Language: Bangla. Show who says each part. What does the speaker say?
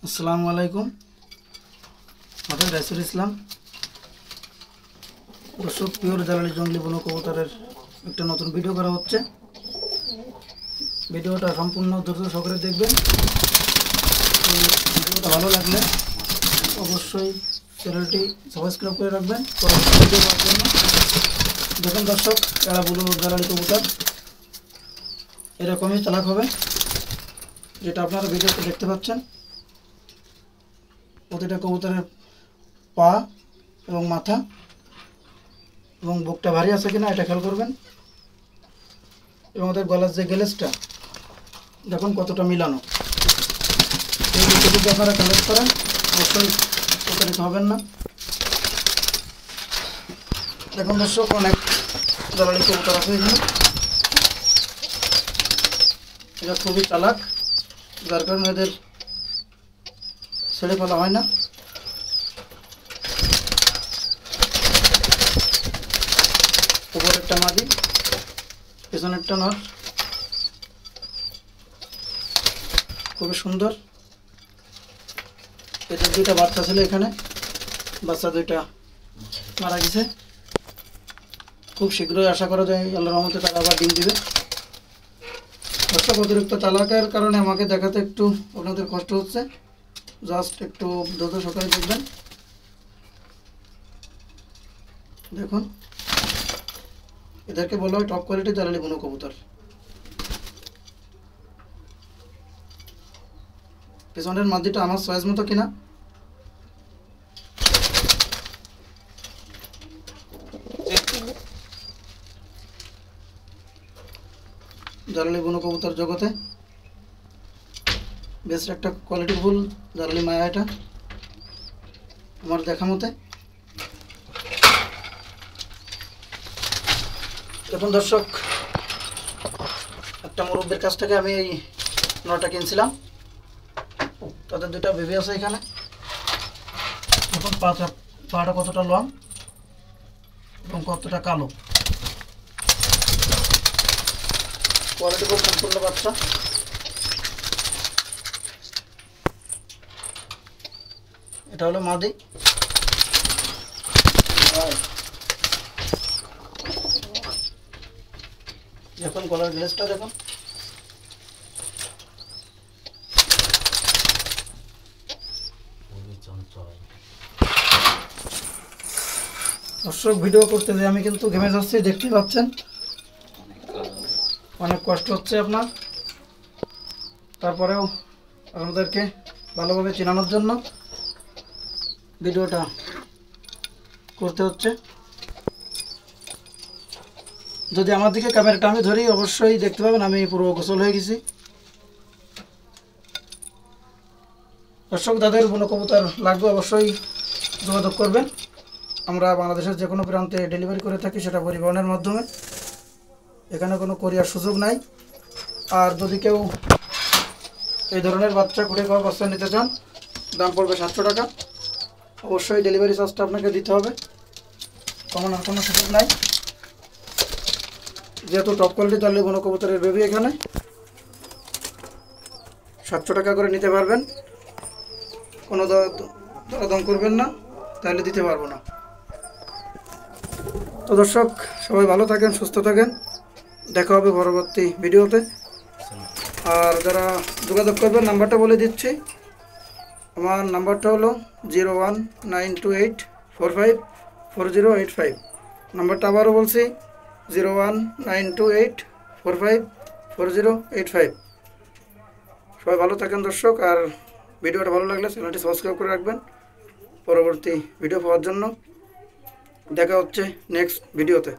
Speaker 1: আসসালামু আলাইকুম। আমি রাইসুল ইসলাম। দর্শক, পিওর জালালি জঙ্গলি বন কবুতরের একটা নতুন ভিডিও করা হচ্ছে। ভিডিওটা সম্পূর্ণ ধৈর্য সহকারে দেখবেন। ভিডিওটা ভালো লাগলে অবশ্যই চ্যানেলটি সাবস্ক্রাইব করে রাখবেন পরবর্তী ভিডিও পাওয়ার জন্য। দেখুন দর্শক, এরা বুনো জালালি কবুতর এরকমই চালাক হবে, যেটা আপনারা ভিডিওতে দেখতে পাচ্ছেন। প্রতিটা কবুতরের পা এবং মাথা এবং বুকটা ভারী আছে কিনা এটা খেয়াল করবেন। এবং ওদের গলার যে গ্লেজটা দেখুন কতটা মিলানো। এই দুটো যদি আপনারা কালেক্ট করেন অবশ্যই প্রতারিত হবেন না। দেখুন দর্শক, অনেক জালালি কবুতর আছে এখানে। এটা খুবই চালাক, যার কারণে এদের ছেড়ে ফেলা হয় না। উপরেরটা মাদি, পেছনেরটা নর। খুবই সুন্দর। এদের দুইটা বাচ্চা ছিল এখানে, বাচ্চা দুইটা মারা গেছে। খুব শীঘ্রই আশা করা যায় আল্লাহর রহমতে তারা আবার ডিম দিবে। দর্শক, অতিরিক্ত চালাকের কারণে আমাকে দেখাতে একটু আপনাদের কষ্ট হচ্ছে, জাস্ট একটু ধৈর্য সহকারে দেখবেন। দেখুন, এদেরকে বলা হয় টপ কোয়ালিটি জালালি বুনো কবুতর। পেছনের মাদিটা আমার সাইজ মতো কিনা জালালি বুনো কবুতর জগতে বেস্ট একটা কোয়ালিটি ফুল জালালি মায়া এটা আমার দেখা মতে। দেখুন দর্শক, একটা মুরব্বীর কাছ থেকে আমি এই নটা কিনছিলাম। তাদের দুটা বেবি আছে এখানে। দেখুন পাটা কতটা লং এবং কতটা কালো। কোয়ালিটি খুব সম্পূর্ণ বাচ্চা। এটা হলো মাদি। দেখুন গলার গ্লেজটা দেখুন। দর্শক, ভিডিও করতে যে আমি কিন্তু ঘেমে যাচ্ছি, দেখতে পাচ্ছেন। অনেক কষ্ট হচ্ছে আপনার, তারপরেও আমাদেরকে ভালোভাবে চেনানোর জন্য ভিডিওটা করতে হচ্ছে। যদি আমার দিকে ক্যামেরাটা আমি ধরি অবশ্যই দেখতে পাবেন আমি পুরো গোসল হয়ে গেছি। দর্শক, যাদের বুনো কবুতর লাগবে অবশ্যই যোগাযোগ করবেন। আমরা বাংলাদেশের যে কোনো প্রান্তে ডেলিভারি করে থাকি, সেটা পরিবহনের মাধ্যমে। এখানে কোনো কোরিয়ার সুযোগ নাই। আর যদি কেউ এই ধরনের বাচ্চা কুড়ে খাওয়া বাচ্চা নিতে চান, দাম পড়বে 700 টাকা। অবশ্যই ডেলিভারি চার্জটা আপনাকে দিতে হবে, কমানোর কোনো সুযোগ নাই। যেহেতু টপ কোয়ালিটি জালালি বুনো কবুতরের বেবি এখানে 700 টাকা করে নিতে পারবেন। কোনো দরদাম করবেন না, তাহলে দিতে পারবো না। তো দর্শক, সবাই ভালো থাকেন, সুস্থ থাকেন। দেখা হবে পরবর্তী ভিডিওতে। আর যারা যোগাযোগ করবেন নাম্বারটা বলে দিচ্ছি। আমার নাম্বারটা হলো 01928454085। নাম্বারটা আবারও বলছি, 01928454085। সবাই ভালো থাকেন দর্শক। আর ভিডিওটা ভালো লাগলে চ্যানেলটি সাবস্ক্রাইব করে রাখবেন পরবর্তী ভিডিও পাওয়ার জন্য। দেখা হচ্ছে নেক্সট ভিডিওতে।